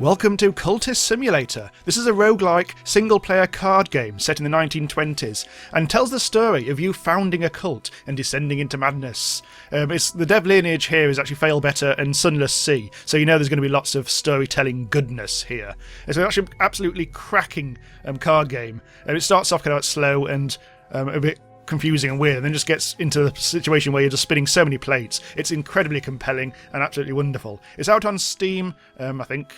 Welcome to Cultist Simulator. This is a roguelike, single-player card game set in the 1920s and tells the story of you founding a cult and descending into madness. The dev lineage here is actually Fail Better and Sunless Sea, so you know there's going to be lots of storytelling goodness here. It's actually an absolutely cracking card game. It starts off kind of slow and a bit confusing and weird, and then just gets into a situation where you're just spinning so many plates. It's incredibly compelling and absolutely wonderful. It's out on Steam, I think,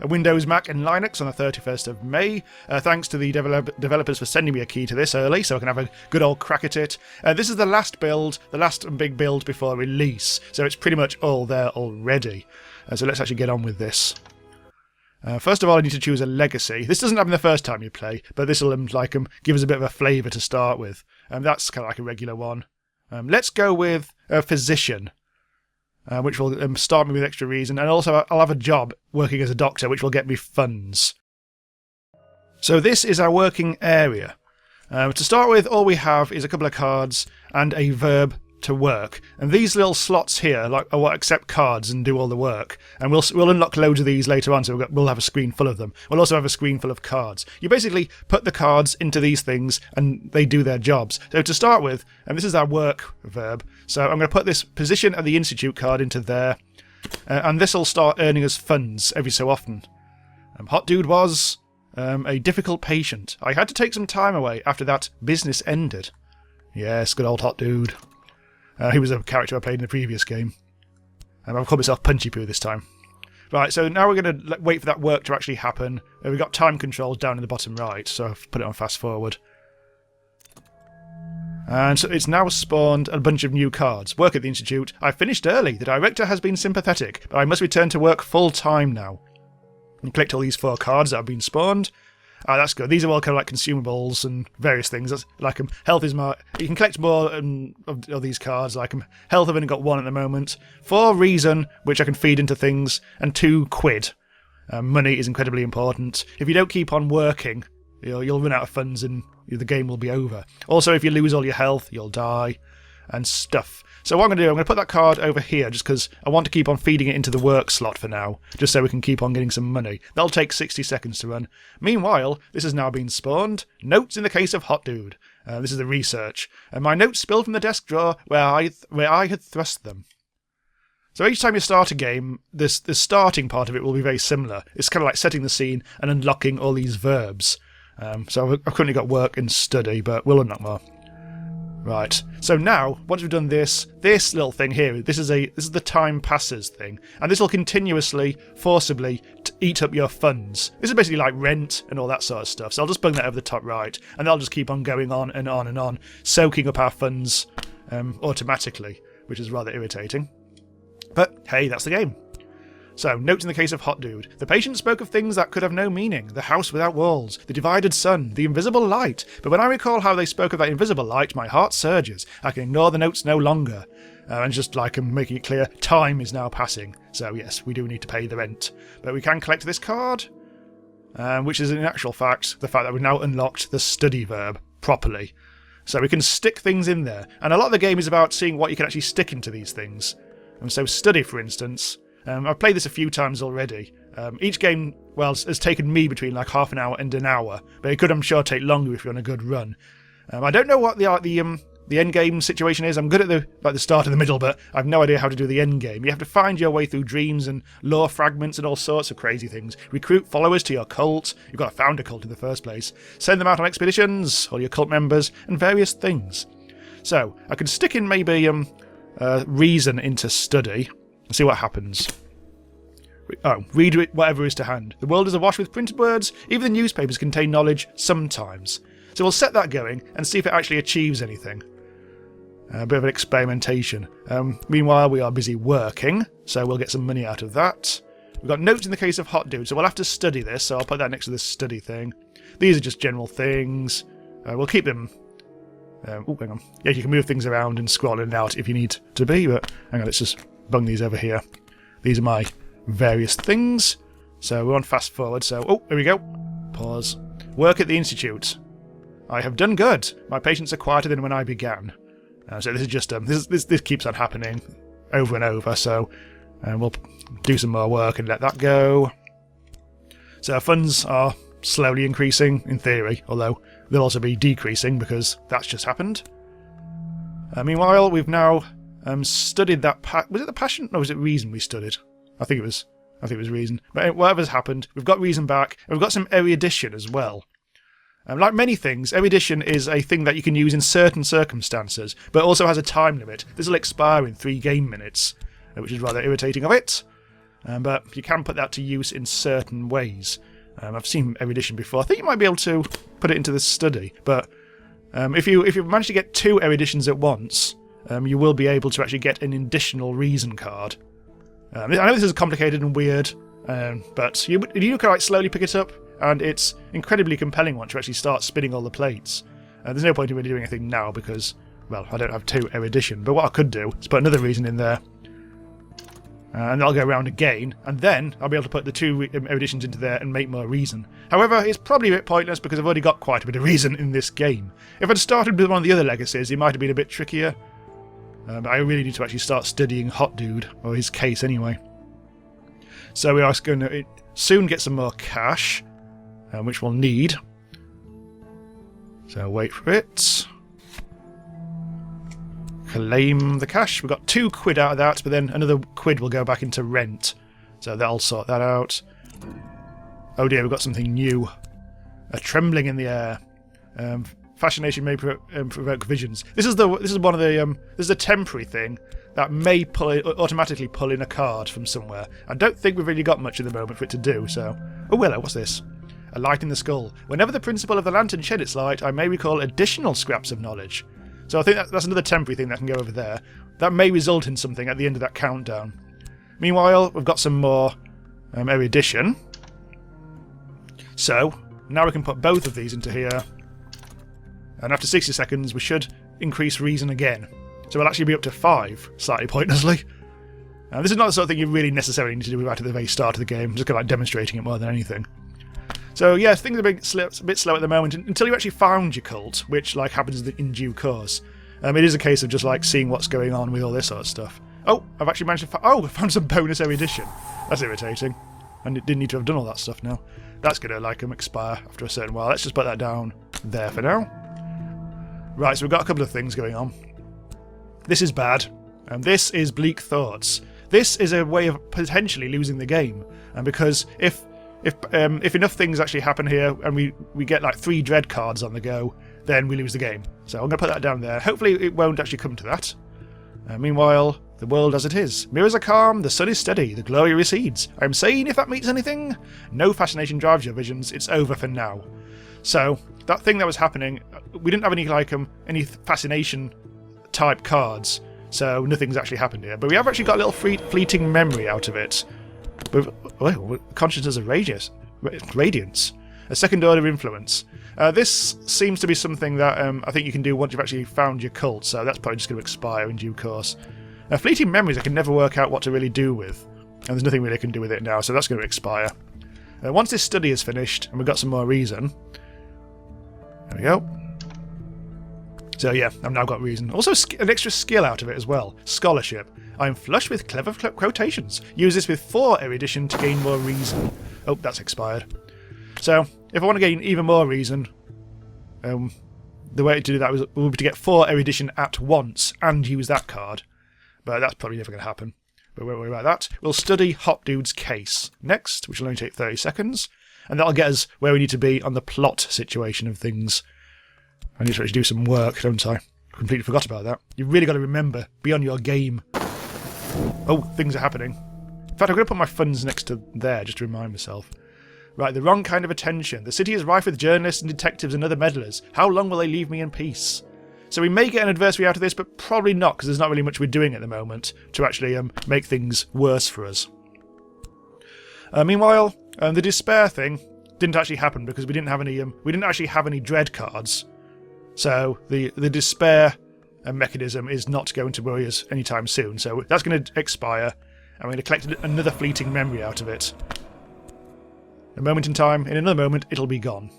Windows, Mac and Linux on the 31st of May. Thanks to the developers for sending me a key to this early so I can have a good old crack at it. This is the last build, the last big build before release, so it's pretty much all there already. So let's actually get on with this. First of all, I need to choose a legacy. This doesn't happen the first time you play, but this will give us a bit of a flavour to start with. That's kind of like a regular one. Let's go with a physician, which will start me with extra reason, and also I'll have a job working as a doctor, which will get me funds. So this is our working area. To start with, all we have is a couple of cards and a verb to work, and these little slots here are what accept cards and do all the work, and we'll unlock loads of these later on, so we'll have a screen full of them. We'll also have a screen full of cards. You basically put the cards into these things and they do their jobs. So to start with, and this is our work verb, so I'm going to put this position at the Institute card into there, and this will start earning us funds every so often. Hot Dude was a difficult patient. I had to take some time away after that business ended. Yes, good old Hot Dude. He was a character I played in the previous game. I've called myself Punchy Poo this time. Right, so now we're going to wait for that work to actually happen. We've got time controls down in the bottom right, so I've put it on fast forward. And so it's now spawned a bunch of new cards. Work at the Institute. I finished early. The director has been sympathetic, but I must return to work full time now. And collect all these 4 cards that have been spawned. That's good. These are all kind of like consumables and various things. That's like health is more. You can collect more of these cards. Like health, I've only got 1 at the moment. 4 reason, which I can feed into things, and 2 quid. Money is incredibly important. If you don't keep on working, you'll run out of funds and the game will be over. Also, if you lose all your health, you'll die, and stuff. So what I'm going to do, I'm going to put that card over here just because I want to keep on feeding it into the work slot for now, just so we can keep on getting some money. That'll take 60 seconds to run. Meanwhile, this has now been spawned. Notes in the case of Hot Dude. This is the research. And my notes spilled from the desk drawer where I had thrust them. So each time you start a game, the starting part of it will be very similar. It's kind of like setting the scene and unlocking all these verbs. So I've currently got work and study, but we'll unlock more. Right, so now, once we've done this little thing here, this is the time passes thing, and this will continuously, forcibly eat up your funds. This is basically like rent and all that sort of stuff, so I'll just bung that over the top right, and they'll just keep on going on and on and on, soaking up our funds automatically, which is rather irritating. But hey, that's the game. So, notes in the case of Hot Dude. The patient spoke of things that could have no meaning. The house without walls, the divided sun, the invisible light. But when I recall how they spoke of that invisible light, my heart surges. I can ignore the notes no longer. And just like I'm making it clear, time is now passing. So yes, we do need to pay the rent. But we can collect this card, which is in actual fact the fact that we've now unlocked the study verb properly. So we can stick things in there. And a lot of the game is about seeing what you can actually stick into these things. And so study, for instance. I've played this a few times already. Each game, has taken me between like half an hour and an hour, but it could, I'm sure, take longer if you're on a good run. I don't know what the end game situation is. I'm good at the start and the middle, but I've no idea how to do the end game. You have to find your way through dreams and lore fragments and all sorts of crazy things. Recruit followers to your cult. You've got to found a cult in the first place. Send them out on expeditions, all your cult members, and various things. So I can stick in maybe reason into study. See what happens. Read whatever is to hand. The world is awash with printed words. Even the newspapers contain knowledge sometimes. So we'll set that going and see if it actually achieves anything. A bit of an experimentation. Meanwhile, we are busy working, so we'll get some money out of that. We've got notes in the case of Hot Dude, so we'll have to study this, so I'll put that next to this study thing. These are just general things. We'll keep them. Hang on. Yeah, you can move things around and scroll in and out if you need to be, but hang on, let's just bung these over here. These are my various things. So we're on fast forward, so here we go. Pause. Work at the Institute. I have done good. My patients are quieter than when I began. So this is just this keeps on happening over and over, so we'll do some more work and let that go. So funds are slowly increasing, in theory, although they'll also be decreasing because that's just happened. Meanwhile, we've now studied that... was it the passion? No, was it reason we studied? I think it was reason. But whatever's happened, we've got reason back, and we've got some erudition as well. Like many things, erudition is a thing that you can use in certain circumstances, but also has a time limit. This will expire in 3 game minutes, which is rather irritating of it. But you can put that to use in certain ways. I've seen erudition before. I think you might be able to put it into the study, but if you manage to get 2 eruditions at once, you will be able to actually get an additional reason card. I know this is complicated and weird, but you can like slowly pick it up, and it's incredibly compelling once you actually start spinning all the plates. There's no point in really doing anything now because, well, I don't have 2 erudition, but what I could do is put another reason in there. And I'll go around again, and then I'll be able to put the 2 eruditions into there and make more reason. However, it's probably a bit pointless because I've already got quite a bit of reason in this game. If I'd started with one of the other legacies, it might have been a bit trickier. But I really need to actually start studying Hot Dude, or his case anyway. So we are going to soon get some more cash, which we'll need. So wait for it. Claim the cash. We've got 2 quid out of that, but then another quid will go back into rent. So that'll sort that out. Oh dear, we've got something new. A trembling in the air. Fascination may provoke visions. This is one of the this is a temporary thing that may automatically pull in a card from somewhere. I don't think we've really got much at the moment for it to do. So, oh Willow, what's this? A light in the skull. Whenever the principle of the lantern shed its light, I may recall additional scraps of knowledge. So I think that's another temporary thing that can go over there. That may result in something at the end of that countdown. Meanwhile, we've got some more erudition. So now we can put both of these into here. And after 60 seconds, we should increase reason again. So we'll actually be up to 5, slightly pointlessly. This is not the sort of thing you really necessarily need to do right at the very start of the game. Just kind of like demonstrating it more than anything. So yes, things are a bit slow at the moment until you actually found your cult, which like happens in due course. It is a case of just like seeing what's going on with all this sort of stuff. Oh, I've actually managed to I found some bonus erudition. That's irritating. And it didn't need to have done all that stuff now. That's going to like expire after a certain while. Let's just put that down there for now. Right, so we've got a couple of things going on. This is bad. This is bleak thoughts. This is a way of potentially losing the game. Because if enough things actually happen here and we get like 3 dread cards on the go, then we lose the game. So I'm going to put that down there. Hopefully it won't actually come to that. Meanwhile, the world as it is. Mirrors are calm, the sun is steady, the glory recedes. I'm saying if that means anything, no fascination drives your visions, it's over for now. So, that thing that was happening, we didn't have any fascination type cards, so nothing's actually happened here. But we have actually got a little fleeting memory out of it. With consciousness of radiance. A second order influence. This seems to be something that I think you can do once you've actually found your cult, so that's probably just going to expire in due course. Fleeting memories I can never work out what to really do with, and there's nothing really I can do with it now, so that's going to expire. Once this study is finished, and we've got some more reason... There we go. So yeah, I've now got reason. Also an extra skill out of it as well. Scholarship. I'm flush with clever quotations. Use this with 4 erudition to gain more reason. Oh, that's expired. So, if I want to gain even more reason, the way to do that would be to get 4 erudition at once and use that card. But that's probably never going to happen. But we won't worry about that. We'll study Hot Dude's case next, which will only take 30 seconds. And that'll get us where we need to be on the plot situation of things. I need to actually do some work, don't I? Completely forgot about that. You've really got to remember, be on your game. Oh, things are happening. In fact, I'm going to put my funds next to there, just to remind myself. Right, the wrong kind of attention. The city is rife with journalists and detectives and other meddlers. How long will they leave me in peace? So we may get an adversary out of this, but probably not, because there's not really much we're doing at the moment to actually make things worse for us. Meanwhile, the despair thing didn't actually happen because we didn't actually have any dread cards. So the despair mechanism is not going to worry us anytime soon. So that's going to expire, and we're going to collect another fleeting memory out of it. A moment in time, in another moment, it'll be gone.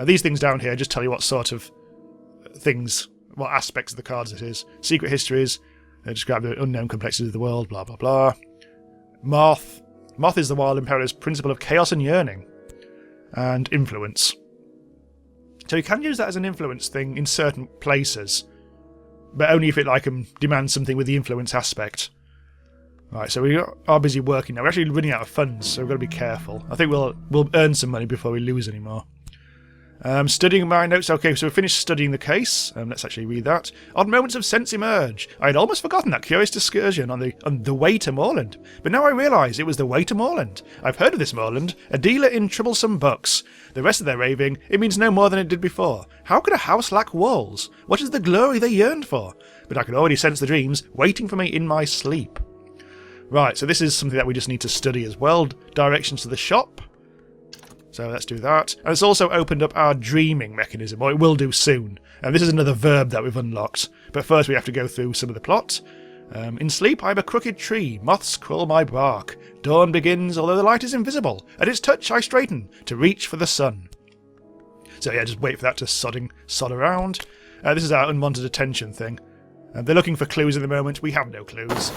These things down here just tell you what sort of things, what aspects of the cards it is. Secret histories, they describe the unknown complexities of the world, blah blah blah. Moth is the wild imperator's principle of chaos and yearning. and influence. So you can use that as an influence thing in certain places, but only if it demands something with the influence aspect. Right, so we are busy working now. We're actually running out of funds, so we've got to be careful. I think we'll earn some money before we lose any more. Studying my notes. Okay, so we finished studying the case. Let's actually read that. Odd moments of sense emerge. I had almost forgotten that curious excursion on the way to Moorland, but now I realise it was the way to Moorland. I've heard of this Moorland, a dealer in troublesome books. The rest of their raving, it means no more than it did before. How could a house lack walls? What is the glory they yearned for? But I could already sense the dreams waiting for me in my sleep. Right, so this is something that we just need to study as well. Directions to the shop. So let's do that. And it's also opened up our dreaming mechanism, or it will do soon. And this is another verb that we've unlocked. But first we have to go through some of the plot. In sleep I'm a crooked tree, moths crawl my bark. Dawn begins, although the light is invisible. At its touch I straighten, to reach for the sun. So yeah, just wait for that to sod around. This is our unwanted attention thing. They're looking for clues at the moment. We have no clues.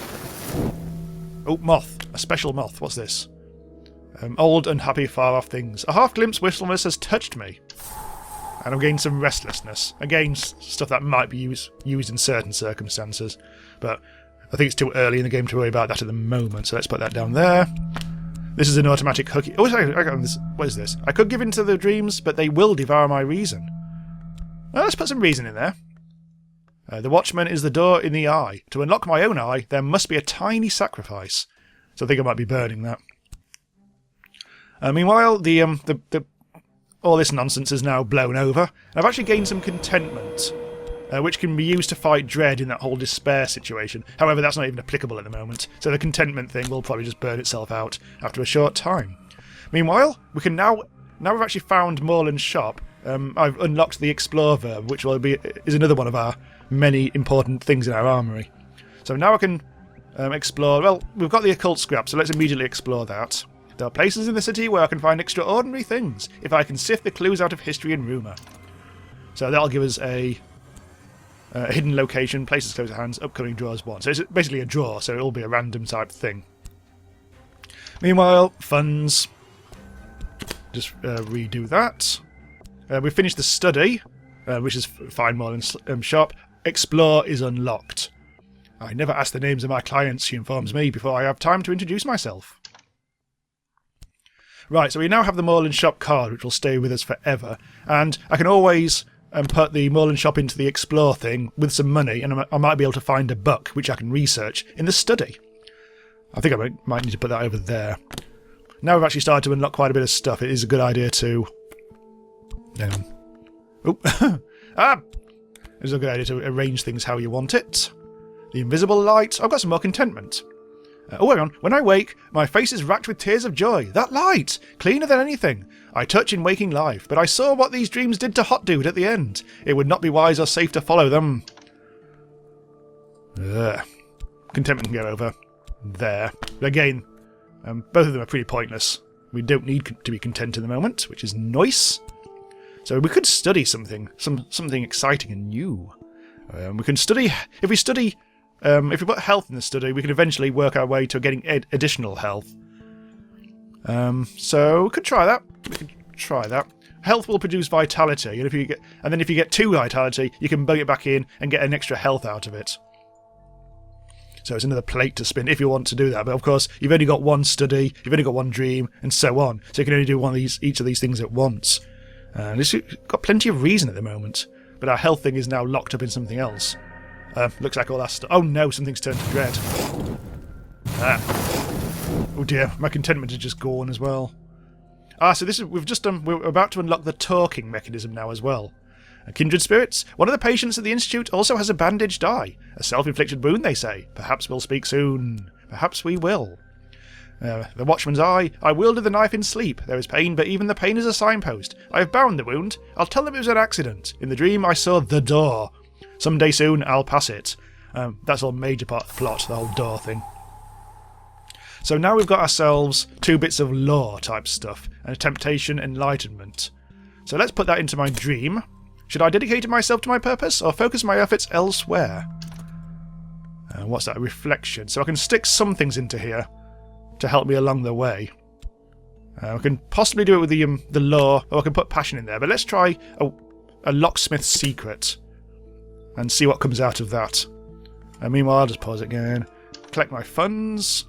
Oh, moth. A special moth. What's this? Old, unhappy, far-off things. A half-glimpse wistfulness has touched me. And I'm getting some restlessness. Again, stuff that might be used in certain circumstances. But I think it's too early in the game to worry about that at the moment, so let's put that down there. This is an automatic hooky. Oh, sorry, I got this. What is this? I could give in to the dreams, but they will devour my reason. Well, let's put some reason in there. The watchman is the door in the eye. To unlock my own eye, there must be a tiny sacrifice. So I think I might be burning that. Meanwhile, all this nonsense is now blown over. I've actually gained some contentment, which can be used to fight dread in that whole despair situation. However, that's not even applicable at the moment, so the contentment thing will probably just burn itself out after a short time. Meanwhile, we can now we've actually found Moorland's shop. I've unlocked the Explore verb, which is another one of our many important things in our armoury. So now I can explore. Well, we've got the occult scrap, so let's immediately explore that. There are places in the city where I can find extraordinary things, if I can sift the clues out of history and rumour. So that'll give us a hidden location, places close at hands, upcoming drawers 1. So it's basically a draw, so it'll be a random type thing. Meanwhile, funds. Just redo that. We finished the study, which is find Moorland's shop. Explore is unlocked. I never ask the names of my clients, she informs me, before I have time to introduce myself. Right, so we now have the Moorland shop card, which will stay with us forever, and I can always put the Moorland shop into the Explore thing with some money, and I might be able to find a book, which I can research in the study. I think I might need to put that over there. Now we've actually started to unlock quite a bit of stuff, it is a good idea to... It's a good idea to arrange things how you want it. The invisible light. I've got some more contentment. Oh, hang on. When I wake, my face is racked with tears of joy. That light! Cleaner than anything. I touch in waking life, but I saw what these dreams did to Hot Dude at the end. It would not be wise or safe to follow them. Contentment can go over there. But again, both of them are pretty pointless. We don't need to be content in the moment, which is nice. So we could study something exciting and new. We can study... If we put health in the study, we can eventually work our way to getting additional health. So we could try that. Health will produce vitality, and if you get 2 vitality, you can bung it back in and get an extra health out of it. So it's another plate to spin if you want to do that. But of course, you've only got 1 study, you've only got 1 dream, and so on. So you can only do each of these things at once. And it's got plenty of reason at the moment, but our health thing is now locked up in something else. Looks like all that stuff. Oh no, something's turned to dread. Oh dear, my contentment is just gone as well. So this is we're about to unlock the talking mechanism now as well. Kindred spirits. One of the patients at the institute also has a bandaged eye. A self-inflicted wound, they say. Perhaps we'll speak soon. Perhaps we will. The watchman's eye. I wielded the knife in sleep. There is pain, but even the pain is a signpost. I have bound the wound. I'll tell them it was an accident. In the dream I saw the door. Someday soon I'll pass it. That's all major part of the plot, the whole door thing. So now we've got ourselves 2 bits of lore type stuff, and a temptation enlightenment. So let's put that into my dream. Should I dedicate myself to my purpose, or focus my efforts elsewhere? What's that? Reflection. So I can stick some things into here to help me along the way. We can possibly do it with the law, or I can put passion in there, but let's try a locksmith's secret and see what comes out of that. Meanwhile, I'll just pause it again, collect my funds,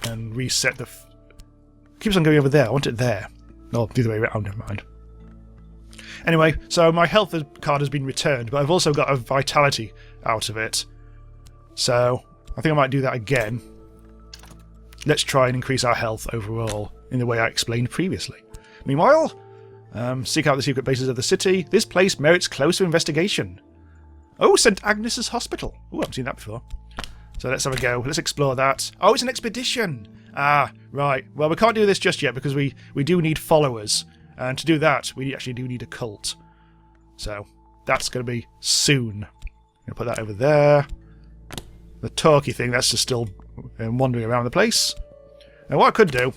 and reset the... keeps on going over there. I want it there. Oh, the other way around, never mind. Anyway, so my health card has been returned, but I've also got a vitality out of it. So I think I might do that again. Let's try and increase our health overall in the way I explained previously. Meanwhile, seek out the secret bases of the city. This place merits closer investigation. Oh, St. Agnes's Hospital. Oh, I haven't seen that before. So let's have a go. Let's explore that. Oh, it's an expedition. Ah, right. Well, we can't do this just yet because we do need followers. And to do that, we actually do need a cult. So that's going to be soon. I'm going to put that over there. The talky thing, that's just still wandering around the place. Now what I could do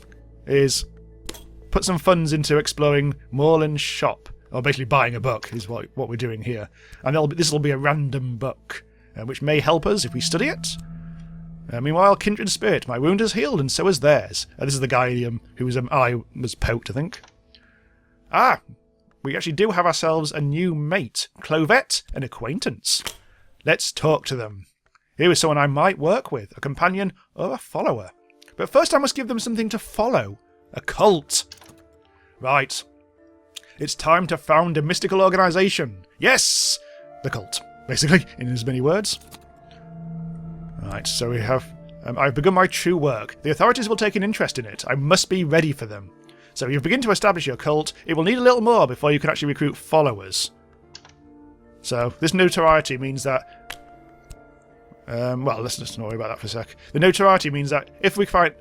is put some funds into exploring Moreland's shop. Or basically buying a book is what we're doing here. And this will be a random book, which may help us if we study it. Meanwhile, kindred spirit, my wound is healed and so is theirs. This is the guy whose eye was poked, I think. Ah, we actually do have ourselves a new mate, Clovette, an acquaintance. Let's talk to them. Here is someone I might work with, a companion or a follower. But first I must give them something to follow. A cult. Right. It's time to found a mystical organisation. Yes! The cult, basically, in as many words. Right, so we have... I've begun my true work. The authorities will take an interest in it. I must be ready for them. So you've begun to establish your cult. It will need a little more before you can actually recruit followers. So this notoriety means that... well, let's just not worry about that for a sec. The notoriety means that if we find...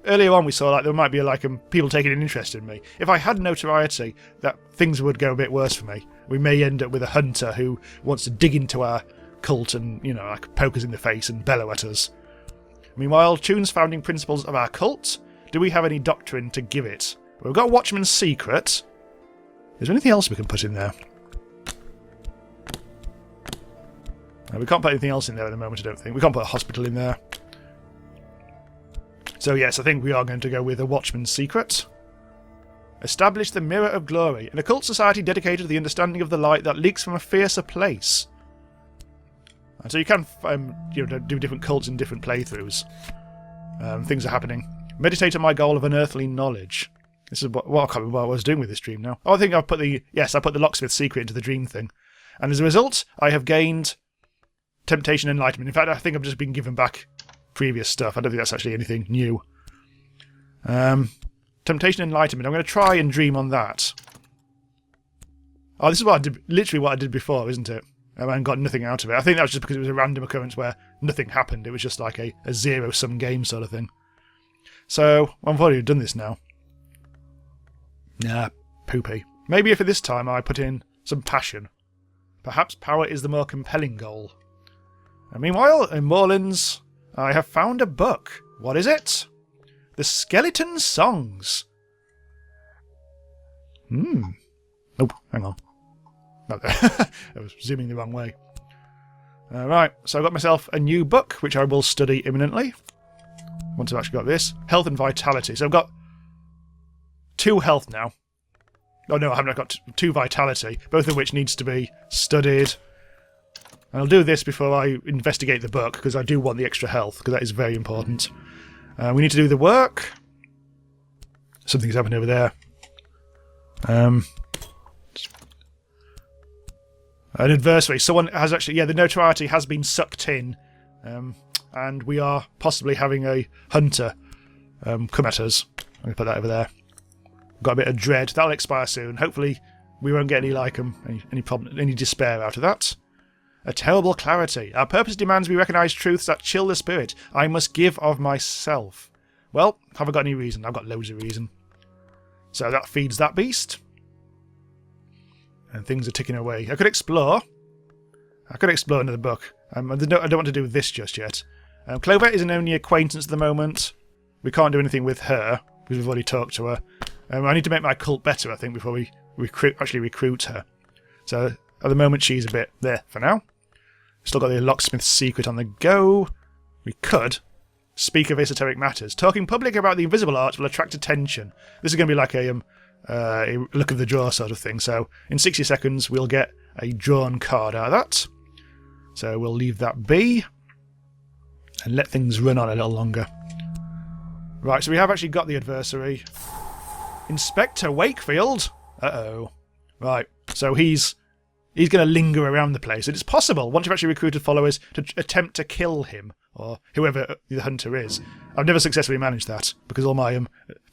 earlier on we saw there might be people taking an interest in me. If I had notoriety, that things would go a bit worse for me. We may end up with a hunter who wants to dig into our cult and, poke us in the face and bellow at us. Meanwhile, Tune's founding principles of our cult. Do we have any doctrine to give it? We've got Watchman's Secret. Is there anything else we can put in there? No, we can't put anything else in there at the moment, I don't think. We can't put a hospital in there. So yes, I think we are going to go with a Watchman's Secret. Establish the Mirror of Glory, an occult society dedicated to the understanding of the light that leaks from a fiercer place. And so you can do different cults in different playthroughs. Things are happening. Meditate on my goal of unearthly knowledge. This is what I can't remember what I was doing with this dream now. Oh, I think I put the locksmith's secret into the dream thing. And as a result, I have gained temptation and enlightenment. In fact, I think I've just been given back previous stuff. I don't think that's actually anything new. Temptation and enlightenment. I'm going to try and dream on that. Oh, this is what I did, literally what I did before, isn't it? And got nothing out of it. I think that was just because it was a random occurrence where nothing happened. It was just like a zero-sum game sort of thing. So, I've already done this now. Nah, poopy. Maybe if at this time I put in some passion. Perhaps power is the more compelling goal. And meanwhile, in Moreland's, I have found a book. What is it? The Skeleton Songs. Oh, hang on. No, I was zooming the wrong way. Right, so I've got myself a new book, which I will study imminently. Once I've actually got this. Health and Vitality. So I've got 2 health now. Oh no, I haven't. I've got 2 Vitality, both of which needs to be studied. And I'll do this before I investigate the book, because I do want the extra health, because that is very important. We need to do the work. Something's happened over there. An adversary. Someone has actually... Yeah, the notoriety has been sucked in. And we are possibly having a hunter come at us. I'm going to put that over there. Got a bit of dread. That'll expire soon. Hopefully we won't get any despair out of that. A terrible clarity. Our purpose demands we recognise truths that chill the spirit. I must give of myself. Well, have I got any reason? I've got loads of reason. So that feeds that beast. And things are ticking away. I could explore. Another book. I don't want to do this just yet. Clovette is an only acquaintance at the moment. We can't do anything with her, because we've already talked to her. I need to make my cult better, I think, before we actually recruit her. So, at the moment, she's a bit there for now. Still got the locksmith's secret on the go. We could speak of esoteric matters. Talking public about the invisible arts will attract attention. This is going to be like a look of the draw sort of thing. So in 60 seconds, we'll get a drawn card out of that. So we'll leave that be and let things run on a little longer. Right, so we have actually got the adversary. Inspector Wakefield. Uh-oh. Right, so he's going to linger around the place. And it's possible, once you've actually recruited followers, to attempt to kill him, or whoever the hunter is. I've never successfully managed that, because all my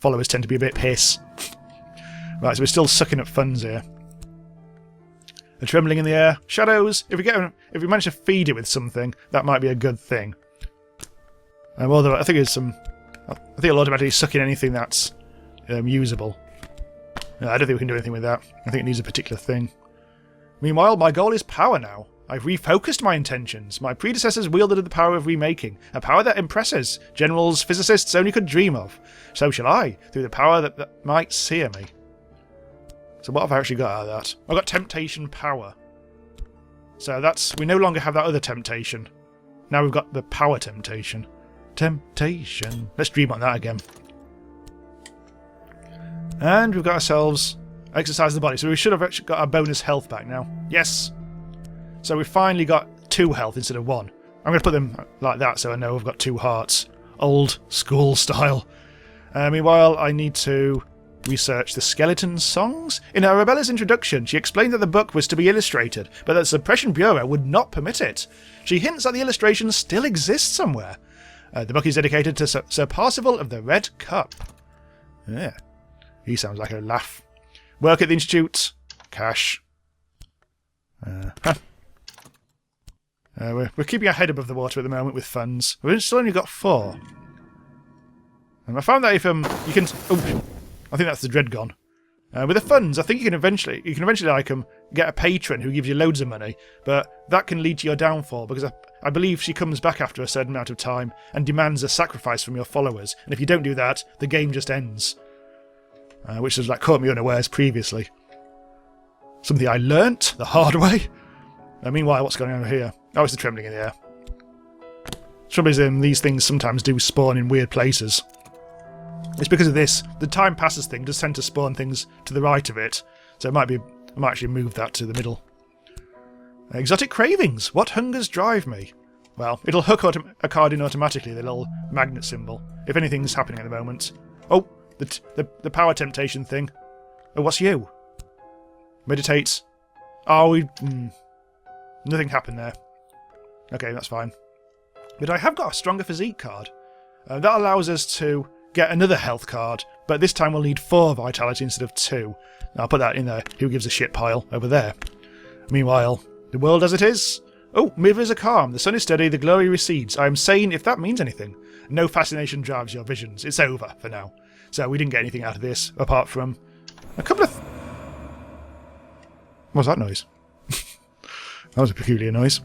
followers tend to be a bit piss. Right, so we're still sucking up funds here. The trembling in the air. Shadows. If we manage to feed it with something, that might be a good thing. Although I think it'll automatically suck in anything that's usable. I don't think we can do anything with that. I think it needs a particular thing. Meanwhile, my goal is power now. I've refocused my intentions. My predecessors wielded the power of remaking, a power that impresses generals, physicists only could dream of. So shall I, through the power that might sear me. So what have I actually got out of that? I've got temptation power. So we no longer have that other temptation. Now we've got the power temptation. Temptation. Let's dream on that again. And we've got ourselves exercise the body. So we should have actually got our bonus health back now. Yes. So we've finally got 2 health instead of 1. I'm going to put them like that so I know I've got 2 hearts. Old school style. Meanwhile, I need to research the skeleton songs. In her rebellious introduction, she explained that the book was to be illustrated, but that the Suppression Bureau would not permit it. She hints that the illustrations still exist somewhere. The book is dedicated to Sir Parzival of the Red Cup. Yeah. He sounds like a laugh. Work at the Institute. Cash. We're keeping our head above the water at the moment with funds. We've still only got 4. And I found that if you can... Oh, I think that's the Dreadgon. With the funds, I think you can eventually like get a patron who gives you loads of money, but that can lead to your downfall because I believe she comes back after a certain amount of time and demands a sacrifice from your followers. And if you don't do that, the game just ends. Which has caught me unawares previously. Something I learnt the hard way. Meanwhile, what's going on here? Oh, it's the trembling in the air. Trouble is, these things sometimes do spawn in weird places. It's because of this. The time passes thing does tend to spawn things to the right of it, so I might actually move that to the middle. Exotic cravings. What hungers drive me? Well, it'll hook a card in automatically, the little magnet symbol, if anything's happening at the moment. Oh, the power temptation thing. Oh, what's you? Meditate. Oh, nothing happened there. Okay, that's fine. But I have got a stronger physique card. That allows us to get another health card, but this time we'll need 4 vitality instead of 2. I'll put that in the who gives a shit pile over there. Meanwhile, the world as it is. Oh, rivers are calm, the sun is steady, the glory recedes. I am sane if that means anything. No fascination drives your visions. It's over for now. So we didn't get anything out of this, apart from a couple of... What was that noise? That was a peculiar noise.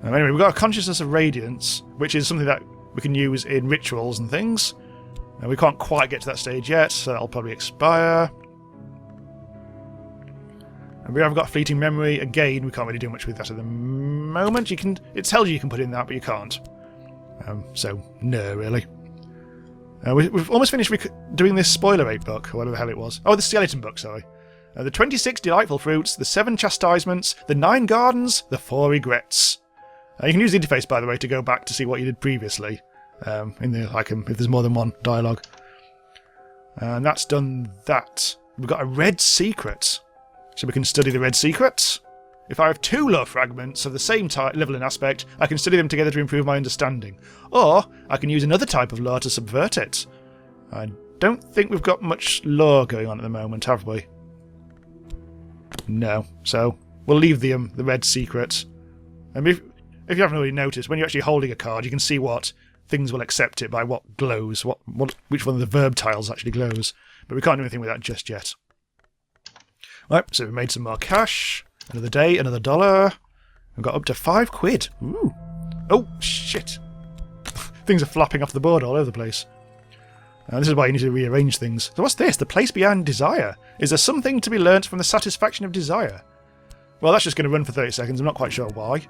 Anyway, we've got a Consciousness of Radiance, which is something that we can use in rituals and things. We can't quite get to that stage yet, so that'll probably expire. And we have got Fleeting Memory. Again, we can't really do much with that at the moment. It tells you can put in that, but you can't. So, no, really. We've almost finished doing this spoiler 8 book, or whatever the hell it was. Oh, the skeleton book, sorry. The 26 delightful fruits, the 7 chastisements, the 9 gardens, the 4 regrets. You can use the interface, by the way, to go back to see what you did previously. If there's more than one dialogue. And that's done that. We've got a red secret. So we can study the red secret. If I have 2 lore fragments of the same level and aspect, I can study them together to improve my understanding. Or I can use another type of lore to subvert it. I don't think we've got much lore going on at the moment, have we? No. So we'll leave the red secret. And if you haven't already noticed, when you're actually holding a card, you can see what things will accept it by what glows, which one of the verb tiles actually glows. But we can't do anything with that just yet. Right, so we've made some more cash. Another day, another $1. We've got up to 5 quid. Ooh. Oh, shit. Things are flapping off the board all over the place. This is why you need to rearrange things. So what's this? The place beyond desire. Is there something to be learnt from the satisfaction of desire? Well, that's just going to run for 30 seconds. I'm not quite sure why.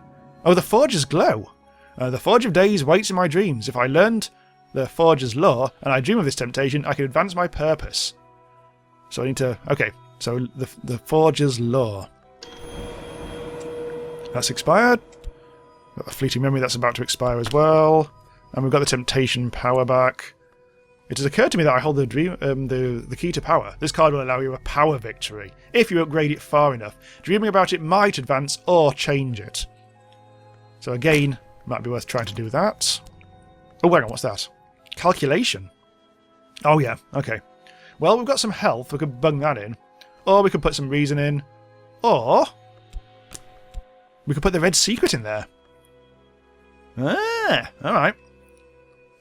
Oh, the Forger's Glow. The Forge of Days waits in my dreams. If I learned the Forger's Law, and I dream of this temptation, I can advance my purpose. So I need to... Okay, so the Forger's Law. That's expired. Got a fleeting memory that's about to expire as well. And we've got the temptation power back. It has occurred to me that I hold the the key to power. This card will allow you a power victory, if you upgrade it far enough. Dreaming about it might advance or change it. So again, might be worth trying to do that. Oh, hang on, what's that? Calculation. Oh yeah, okay. Well, we've got some health, we could bung that in. Or we could put some reason in. Or we could put the red secret in there. Ah, alright.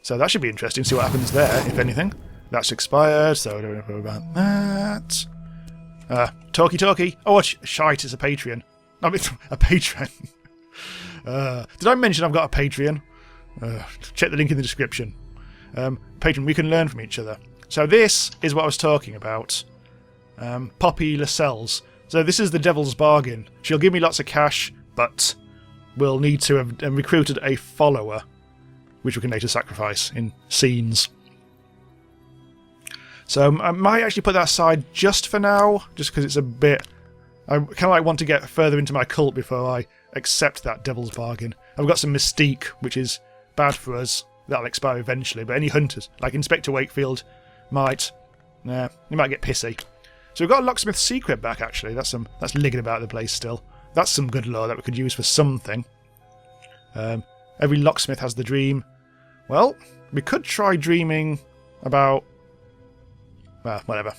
So that should be interesting, see what happens there, if anything. That's expired, so I don't know about that. Talkie. Oh, shite, it's a Patreon. I mean, a patron. Did I mention I've got a Patreon? Check the link in the description. Patreon, we can learn from each other. So this is what I was talking about. Poppy Lascelles. So this is the devil's bargain. She'll give me lots of cash, but we'll need to have recruited a follower, which we can later sacrifice in scenes. So I might actually put that aside just for now, just because it's a bit... I kind of like want to get further into my cult before I accept that devil's bargain. I've got some mystique, which is bad for us. That'll expire eventually, but any hunters, like Inspector Wakefield, might... Nah, you might get pissy. So we've got a locksmith's secret back, actually. That's ligging about the place still. That's some good lore that we could use for something. Every locksmith has the dream. Well, we could try dreaming about... Well, whatever.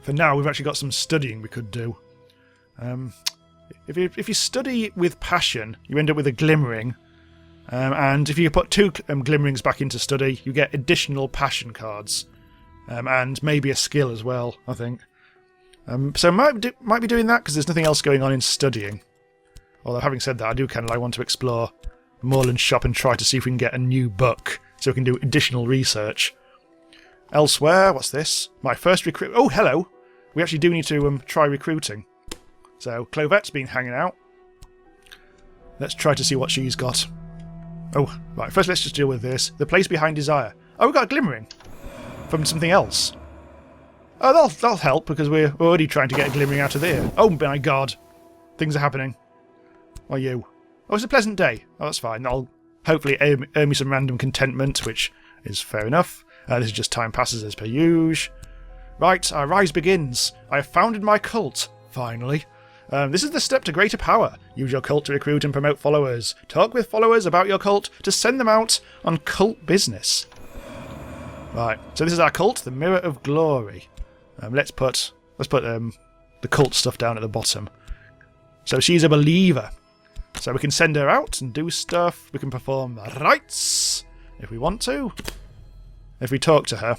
For now, we've actually got some studying we could do. If you study with passion, you end up with a glimmering. And if you put 2 glimmerings back into study, you get additional passion cards. And maybe a skill as well, I think. So might be doing that, because there's nothing else going on in studying. Although, having said that, I do kind of like want to explore Moreland's shop and try to see if we can get a new book, so we can do additional research. Elsewhere, what's this? My first recruit... Oh, hello! We actually do need to try recruiting. So, Clovette's been hanging out. Let's try to see what she's got. Oh, right, first let's just deal with this. The place behind desire. Oh, we've got a glimmering from something else. Oh, that'll help, because we're already trying to get a glimmering out of there. Oh my god. Things are happening. What are you? Oh, it's a pleasant day. Oh, that's fine. That'll hopefully earn me some random contentment, which is fair enough. This is just time passes as per usual. Right, our rise begins. I have founded my cult, finally. This is the step to greater power. Use your cult to recruit and promote followers. Talk with followers about your cult to send them out on cult business. Right, so this is our cult, the Mirror of Glory. Let's put the cult stuff down at the bottom. So she's a believer. So we can send her out and do stuff. We can perform rites if we want to. If we talk to her,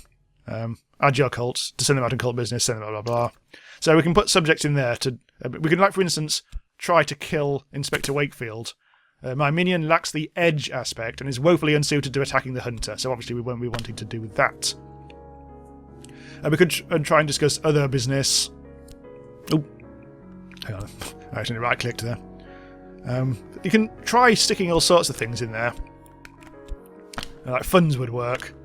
add your cult to send them out in cult business, send them blah, blah, blah. So we can put subjects in there to... we can, like, for instance, try to kill Inspector Wakefield. My minion lacks the edge aspect and is woefully unsuited to attacking the hunter, so obviously we won't be wanting to do that. We could try and discuss other business. Oh, hang on. I actually right-clicked there. You can try sticking all sorts of things in there. Like funds would work.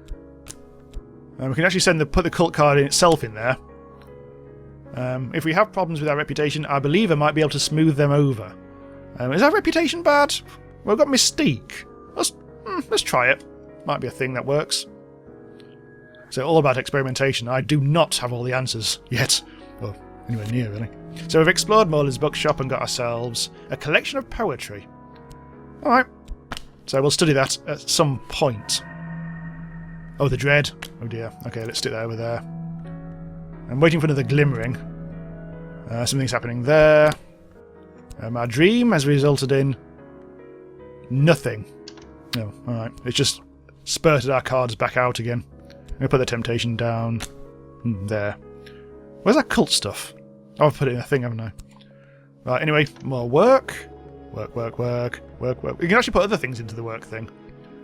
We can actually put the cult card in itself in there. If we have problems with our reputation, our believer might be able to smooth them over. Is our reputation bad? Well, we've got mystique. Let's try it. Might be a thing that works. So all about experimentation. I do not have all the answers yet. Well, anywhere near, really. So we've explored Moreland's bookshop and got ourselves a collection of poetry. Alright. So we'll study that at some point. Oh, the dread. Oh dear. Okay, let's stick that over there. I'm waiting for another glimmering. Something's happening there. Our dream has resulted in nothing. No, alright. It's just spurted our cards back out again. I'm going to put the temptation down. There. Where's that cult stuff? Oh, I've put it in a thing, haven't I? Right, anyway, more work. Work. You can actually put other things into the work thing.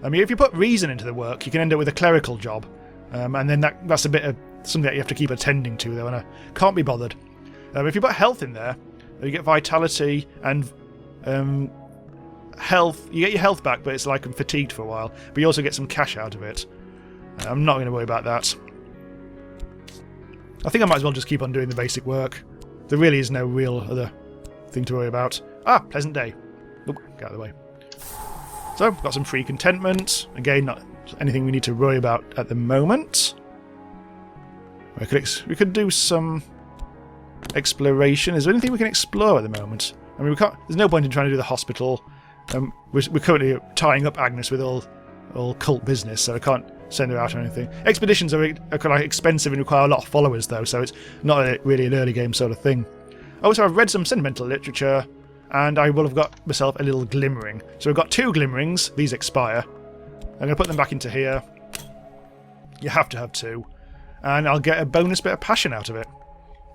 I mean, if you put reason into the work, you can end up with a clerical job. And then that's a bit of something that you have to keep attending to, though, and I can't be bothered. If you put health in there, you get vitality and health. You get your health back, but it's like I'm fatigued for a while. But you also get some cash out of it. I'm not going to worry about that. I think I might as well just keep on doing the basic work. There really is no real other thing to worry about. Ah, pleasant day. Oop, get out of the way. So, got some free contentment. Again, not anything we need to worry about at the moment. We could do some exploration. Is there anything we can explore at the moment? I mean, we can't. There's no point in trying to do the hospital. We're currently tying up Agnes with all cult business, so I can't send her out or anything. Expeditions are kind of expensive and require a lot of followers, though, so it's not really an early game sort of thing. Also, I've read some sentimental literature, and I will have got myself a little glimmering. So we've got 2 glimmerings. These expire. I'm going to put them back into here. You have to have 2. And I'll get a bonus bit of passion out of it.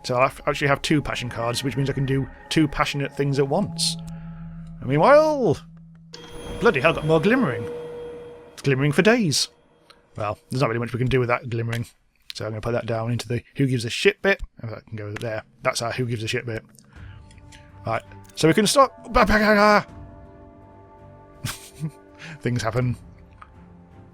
So I'll actually have 2 passion cards, which means I can do 2 passionate things at once. And meanwhile, bloody hell, got more glimmering. It's glimmering for days. Well, there's not really much we can do with that glimmering. So I'm going to put that down into the who gives a shit bit. Oh, that can go there. That's our who gives a shit bit. Right. So we can start... Things happen.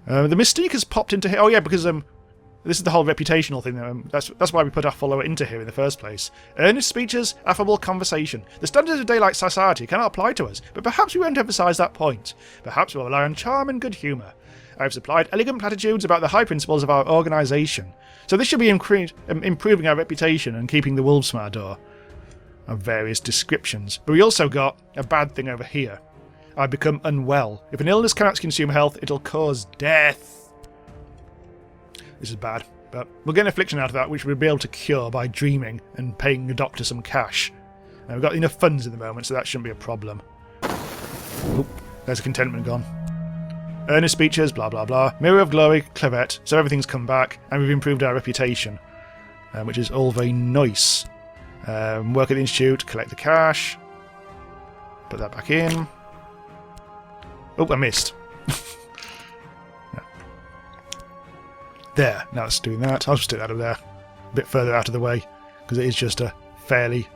The Mystique has popped into here. Oh yeah, because this is the whole reputational thing. That's why we put our follower into here in the first place. Earnest speeches, affable conversation. The standards of daylight society cannot apply to us, but perhaps we won't emphasise that point. Perhaps we'll rely on charm and good humour. I have supplied elegant platitudes about the high principles of our organisation. So this should be improving our reputation and keeping the wolves from our door. Of various descriptions. But we also got a bad thing over here. I become unwell. If an illness cannot consume health, it'll cause death. This is bad, but we'll get an affliction out of that, which we'll be able to cure by dreaming and paying the doctor some cash. And we've got enough funds at the moment, so that shouldn't be a problem. Oop, there's a contentment gone. Earnest speeches, blah blah blah. Mirror of glory, clavet. So everything's come back, and we've improved our reputation, which is all very nice. Work at the Institute, collect the cash. Put that back in. Oh, I missed. Yeah. There, now it's doing that. I'll just stick that over there. A bit further out of the way, because it is just a fairly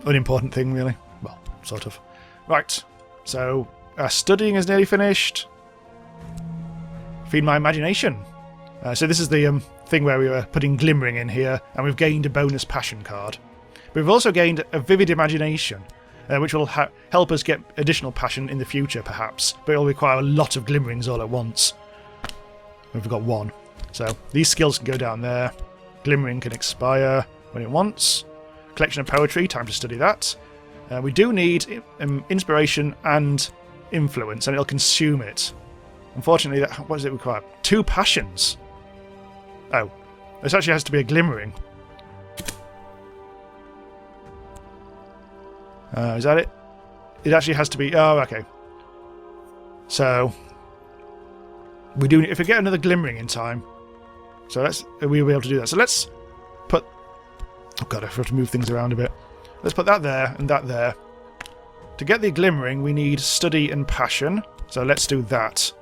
unimportant thing, really. Well, sort of. Right, so our studying is nearly finished. Feed my imagination. So this is the thing where we were putting glimmering in here, and we've gained a bonus passion card. But we've also gained a vivid imagination, which will help us get additional passion in the future, perhaps. But it'll require a lot of glimmerings all at once. We've got 1. So these skills can go down there. Glimmering can expire when it wants. Collection of poetry, time to study that. We do need inspiration and influence, and it'll consume it. Unfortunately, what does it require? 2 passions. Oh, this actually has to be a glimmering. Is that it? It actually has to be... Oh, okay. So, we do. If we get another glimmering in time, so we'll be able to do that. So let's put... Oh god, I have to move things around a bit. Let's put that there and that there. To get the glimmering, we need study and passion. So let's do that.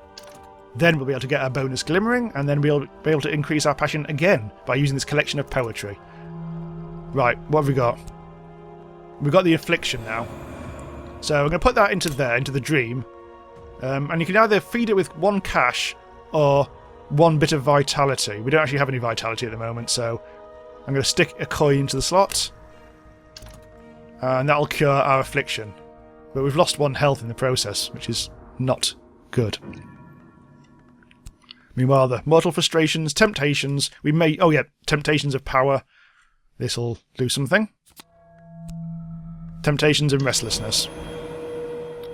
Then we'll be able to get our bonus glimmering, and then we'll be able to increase our passion again by using this collection of poetry. Right, what have we got? We've got the affliction now. So I'm going to put that into there, into the dream. And you can either feed it with 1 cash or 1 bit of vitality. We don't actually have any vitality at the moment, so I'm going to stick a coin into the slot. And that'll cure our affliction. But we've lost 1 health in the process, which is not good. Meanwhile, the mortal frustrations, temptations, we may... Oh yeah, temptations of power. This'll do something. Temptations and restlessness.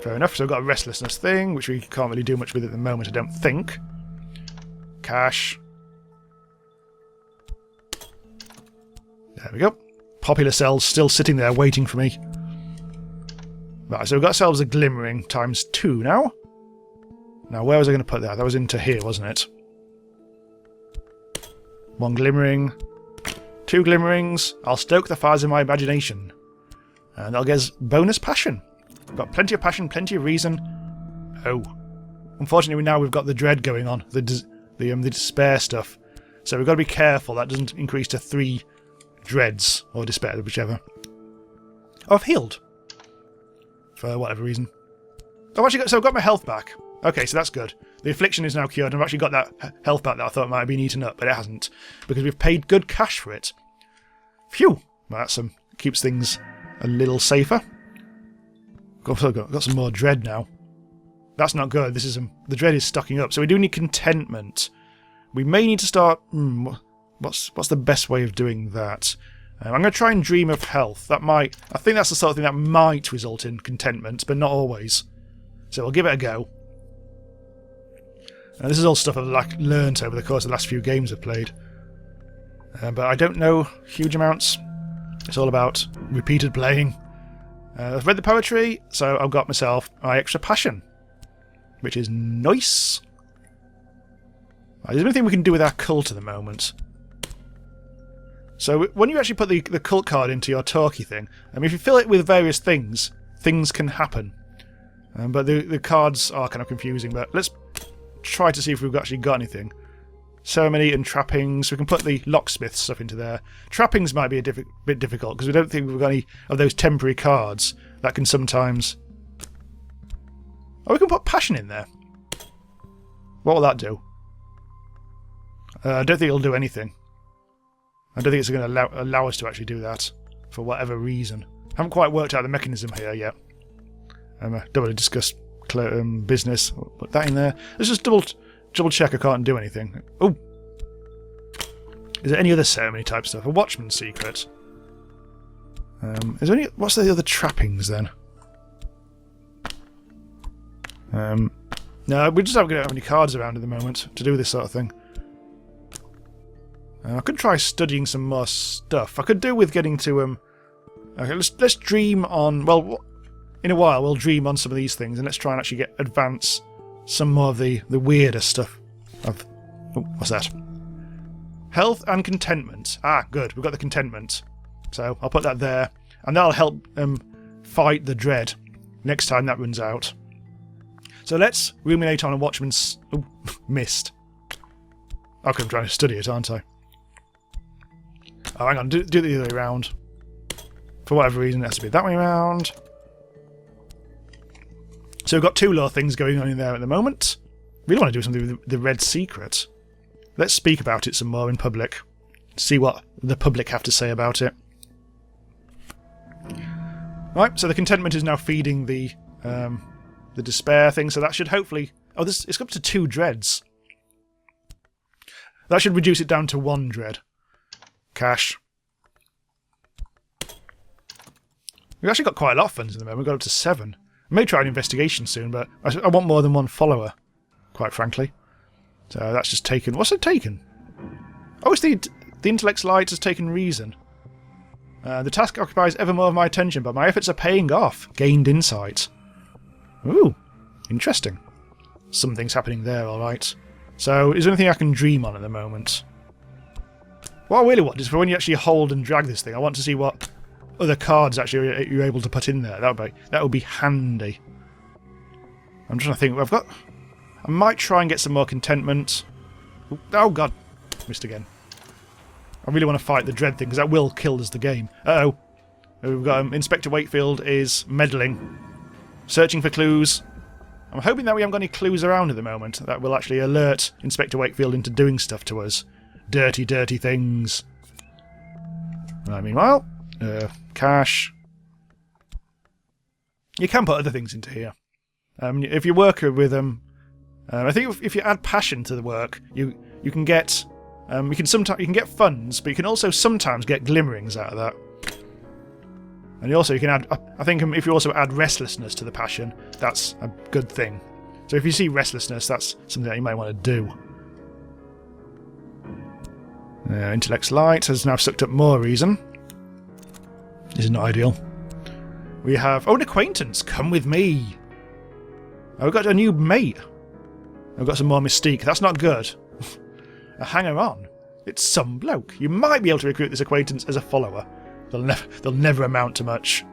Fair enough, so I've got a restlessness thing, which we can't really do much with at the moment, I don't think. Cash. There we go. Popular cells still sitting there waiting for me. Right, so we've got ourselves a glimmering times 2 now. Now, where was I going to put that? That was into here, wasn't it? 1 glimmering. 2 glimmerings. I'll stoke the fires of my imagination. And that'll get us bonus passion. We've got plenty of passion, plenty of reason. Oh. Unfortunately, now we've got the dread going on. The despair stuff. So we've got to be careful that doesn't increase to 3 dreads. Or despair, whichever. Oh, I've healed. For whatever reason. Oh, actually, so I've got my health back. Okay, so that's good. The affliction is now cured, and I've actually got that health back that I thought might have been eaten up, but it hasn't, because we've paid good cash for it. Phew! Well, that keeps things a little safer. Got some more dread now. That's not good. This is the dread is stocking up, so we do need contentment. We may need to start. What's the best way of doing that? I'm going to try and dream of health. That might. I think that's the sort of thing that might result in contentment, but not always. So we'll give it a go. This is all stuff I've learnt over the course of the last few games I've played. But I don't know huge amounts. It's all about repeated playing. I've read the poetry, so I've got myself my extra passion, which is nice. There's anything we can do with our cult at the moment. So when you actually put the cult card into your talkie thing, if you fill it with various things, things can happen. But the cards are kind of confusing, but let's try to see if we've actually got anything. Ceremony and trappings. We can put the locksmith stuff into there. Trappings might be a bit difficult, because we don't think we've got any of those temporary cards that can sometimes... Oh, we can put passion in there. What will that do? I don't think it'll do anything. I don't think it's going to allow us to actually do that, for whatever reason. I haven't quite worked out the mechanism here yet. I don't want to discuss business. I'll put that in there. Let's just double check I can't do anything. Oh! Is there any other ceremony type stuff? A watchman's secret. Is there any... What's the other trappings then? No, we just don't have any cards around at the moment to do this sort of thing. I could try studying some more stuff. I could do with getting to... Okay, let's dream on... Well, in a while we'll dream on some of these things, and let's try and actually advance some more of the weirder stuff. Oh, what's that? Health and contentment. Ah, good. We've got the contentment. So I'll put that there, and that'll help fight the dread next time that runs out. So let's ruminate on a watchman's... Oh, missed. Okay, I'm trying to study it, aren't I? Oh, hang on. Do it the other way around. For whatever reason, it has to be that way around. So we've got two little things going on in there at the moment. Really want to do something with the red secret. Let's speak about it some more in public. See what the public have to say about it. Right, so the contentment is now feeding the despair thing, so that should hopefully... Oh, it's up to 2 dreads. That should reduce it down to 1 dread. Cash. We've actually got quite a lot of funds in the moment. We've got up to 7. I may try an investigation soon, but I want more than 1 follower, quite frankly. So that's just taken... What's it taken? Oh, it's the intellect's light has taken reason. The task occupies ever more of my attention, but my efforts are paying off. Gained insight. Ooh, interesting. Something's happening there, alright. So, is there anything I can dream on at the moment? What I really want is for when you actually hold and drag this thing, I want to see what other cards actually you're able to put in there. That would be handy. I'm trying to think. I might try and get some more contentment. Oh god, missed again. I really want to fight the dread thing because that will kill us the game. Uh-oh. We've got Inspector Wakefield is meddling. Searching for clues. I'm hoping that we haven't got any clues around at the moment that will actually alert Inspector Wakefield into doing stuff to us. Dirty, dirty things. Meanwhile, cash. You can put other things into here. If you work with them, I think if you add passion to the work, you can get you can get funds, but you can also sometimes get glimmerings out of that. And you can add, I think if you also add restlessness to the passion, that's a good thing. So if you see restlessness, that's something that you might want to do. Intellect's light has now sucked up more reason. This is not ideal. We have... Oh, an acquaintance! Come with me! Oh, we've got a new mate. I've got some more mystique. That's not good. A hanger-on. It's some bloke. You might be able to recruit this acquaintance as a follower. They'll never amount to much.